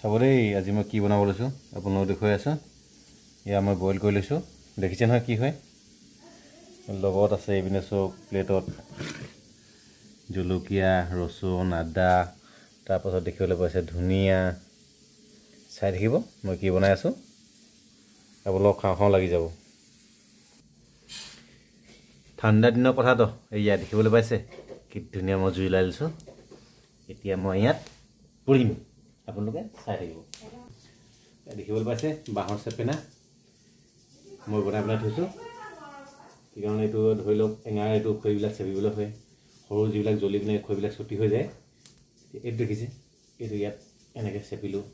চাব দেই আজি মই কি বনাব লৈছোঁ আপোনালোকক দেখুৱাই আছোঁ। এয়া মই বইল কৰি লৈছোঁ, দেখিছে নহয় কি হয়। লগত আছে এইপিনে চব প্লেটত জলকীয়া, ৰচুন, আদা, তাৰপাছত দেখিবলৈ পাইছে ধনিয়া। চাই থাকিব মই কি বনাই আছোঁ, আপোনালোকক খাওঁ খাওঁ লাগি যাব। ঠাণ্ডা দিনৰ কথাটো এয়া দেখিবলৈ পাইছে কি ধুনীয়া মই জুই লাই লৈছোঁ। এতিয়া মই ইয়াত পুৰিম, আপোনালোকে চাই থাকিব। দেখিবলৈ পাইছে বাঁহৰ চেপেনা মই বনাই বনাই থৈছোঁ। সেইকাৰণে এইটো ধৰি লওক এঙাৰ এইটো খৰিবিলাক চেপিবলৈ হয়, সৰু যিবিলাক জ্বলি পিনে খৰিবিলাক ছুটি হৈ যায়। এইটো দেখিছে, এইটো ইয়াত এনেকৈ চেপিলোঁ।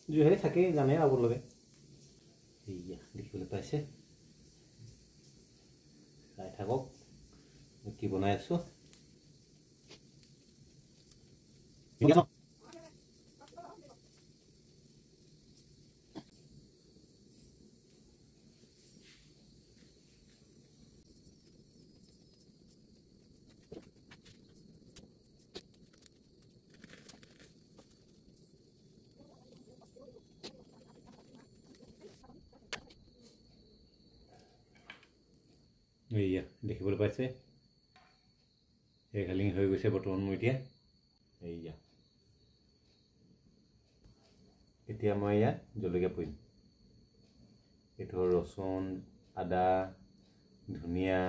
জুইহাৰি থাকেই জানে আপোনালোকে। এয়া দেখিবলৈ পাইছে, চাই থাকক মই কি বনাই আছোঁ। এয়া দেখিবলৈ পাইছে এঘালিং হৈ গৈছে বৰ্তমান মোৰ এতিয়া। এয়া এতিয়া মই ইয়াত জলকীয়া পুৰিম। এইটো ৰচুন, আদা, ধনিয়া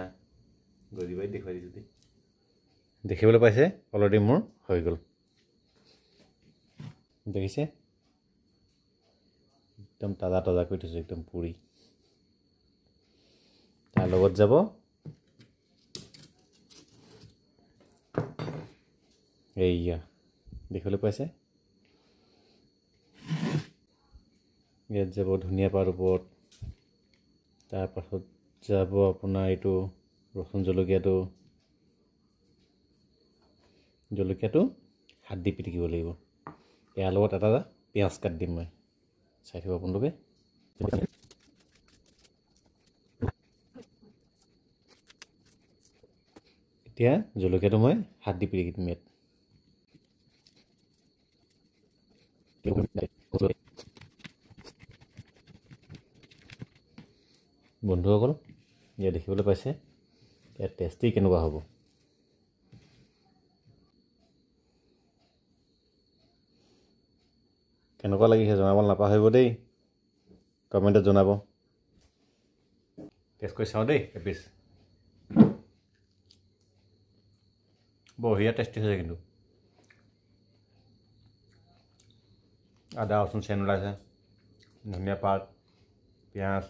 গজি বাৰীত দেখুৱাই দিছোঁ দেই। দেখিবলৈ পাইছে অলৰেডি মোৰ হৈ গ'ল, দেখিছে একদম তাজা তাজা কৰি থৈছোঁ, একদম পুৰি। তাৰ লগত যাব এইয়া দেখিবলৈ পাইছে, ইয়াত যাব ধনিয়া পাত ওপৰত, তাৰপাছত যাব আপোনাৰ এইটো ৰচুন জলকীয়াটো হাত দি পিটিকিব লাগিব। ইয়াৰ লগত এটা পিঁয়াজ কাটি দিম মই, চাই থাকিব আপোনালোকে। এতিয়া জলকীয়াটো মই হাত দি পিটিকি দিম ইয়াত। বন্ধুসকল ইয়াত দেখিবলৈ পাইছে ইয়াত টেষ্টি কেনেকুৱা হ'ব। কেনেকুৱা লাগিছে জনাব নাপাহৰিব দেই, কমেণ্টত জনাব। টেষ্ট কৰি চাওঁ দেই এপিচ। বঢ়িয়া টেষ্টি হৈছে কিন্তু। আদা ৰচুন চেন ওলাইছে, ধনিয়া পাত, পিঁয়াজ,